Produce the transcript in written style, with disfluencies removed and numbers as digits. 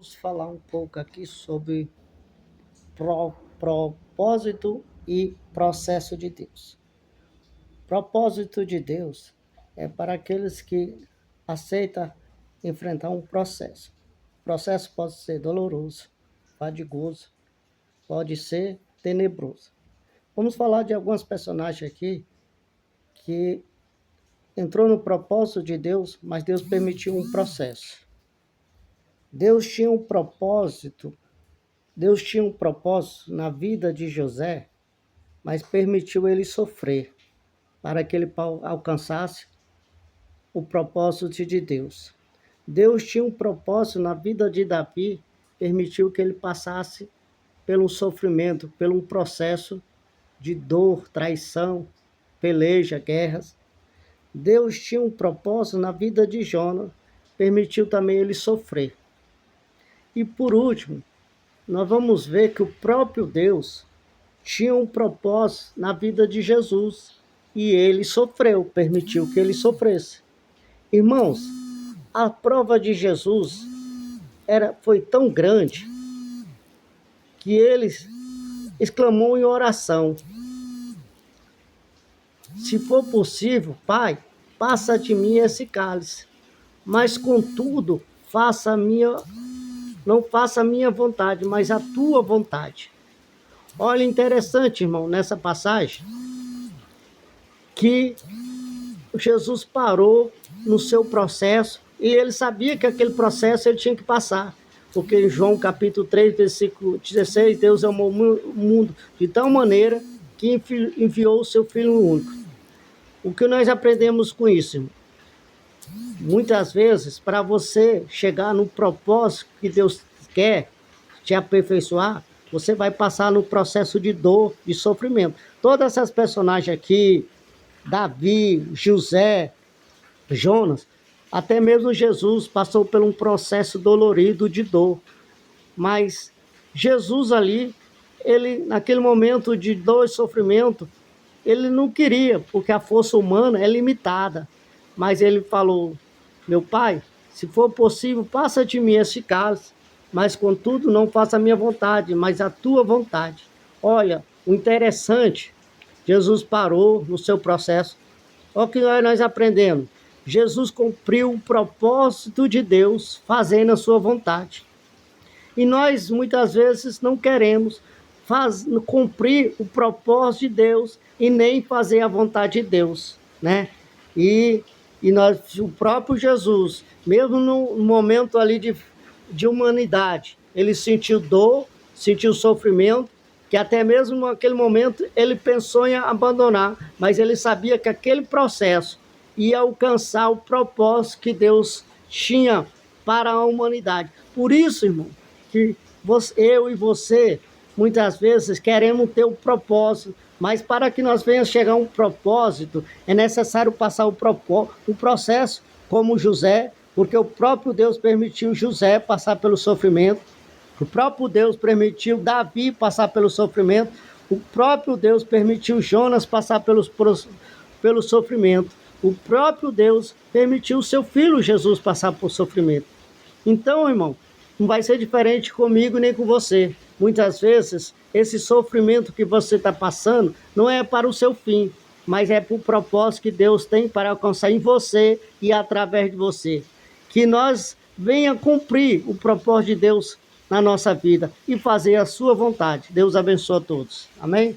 Vamos falar um pouco aqui sobre propósito e processo de Deus. Propósito de Deus é para aqueles que aceitam enfrentar um processo. O processo pode ser doloroso, fadigoso, pode ser tenebroso. Vamos falar de alguns personagens aqui que entrou no propósito de Deus, mas Deus permitiu um processo. Deus tinha um propósito na vida de José, mas permitiu ele sofrer para que ele alcançasse o propósito de Deus. Deus tinha um propósito na vida de Davi, permitiu que ele passasse pelo sofrimento, pelo um processo de dor, traição, peleja, guerras. Deus tinha um propósito na vida de Jonas, permitiu também ele sofrer. E por último, nós vamos ver que o próprio Deus tinha um propósito na vida de Jesus e ele sofreu, permitiu que ele sofresse. Irmãos, a prova de Jesus foi tão grande que ele exclamou em oração: se for possível, Pai, passa de mim esse cálice, mas contudo, não faça a minha vontade, mas a tua vontade. Olha, interessante, irmão, nessa passagem, que Jesus parou no seu processo e ele sabia que aquele processo ele tinha que passar. Porque em João capítulo 3, versículo 16, Deus amou o mundo de tal maneira que enviou o seu Filho único. O que nós aprendemos com isso, irmão? Muitas vezes, para você chegar no propósito que Deus quer te aperfeiçoar, você vai passar no processo de dor, de sofrimento. Todas essas personagens aqui, Davi, José, Jonas, até mesmo Jesus passou por um processo dolorido de dor. Mas Jesus ali, ele naquele momento de dor e sofrimento, ele não queria, porque a força humana é limitada. Mas ele falou: meu Pai, se for possível, passa de mim esse cálice, mas contudo não faça a minha vontade, mas a tua vontade. Olha, o interessante, Jesus parou no seu processo. Olha o que nós aprendemos. Jesus cumpriu o propósito de Deus fazendo a sua vontade. E nós muitas vezes não queremos cumprir o propósito de Deus e nem fazer a vontade de Deus, né? E o próprio Jesus, mesmo no momento ali de humanidade, ele sentiu dor, sentiu sofrimento, que até mesmo naquele momento ele pensou em abandonar, mas ele sabia que aquele processo ia alcançar o propósito que Deus tinha para a humanidade. Por isso, irmão, que eu e você, muitas vezes, queremos ter um propósito, mas para que nós venhamos chegar a um propósito, é necessário passar o processo, como José, porque o próprio Deus permitiu José passar pelo sofrimento, o próprio Deus permitiu Davi passar pelo sofrimento, o próprio Deus permitiu Jonas passar pelo sofrimento, o próprio Deus permitiu o seu filho Jesus passar por sofrimento. Então, irmão, não vai ser diferente comigo nem com você. Muitas vezes, esse sofrimento que você está passando não é para o seu fim, mas é para o propósito que Deus tem para alcançar em você e através de você. Que nós venha cumprir o propósito de Deus na nossa vida e fazer a sua vontade. Deus abençoe a todos. Amém?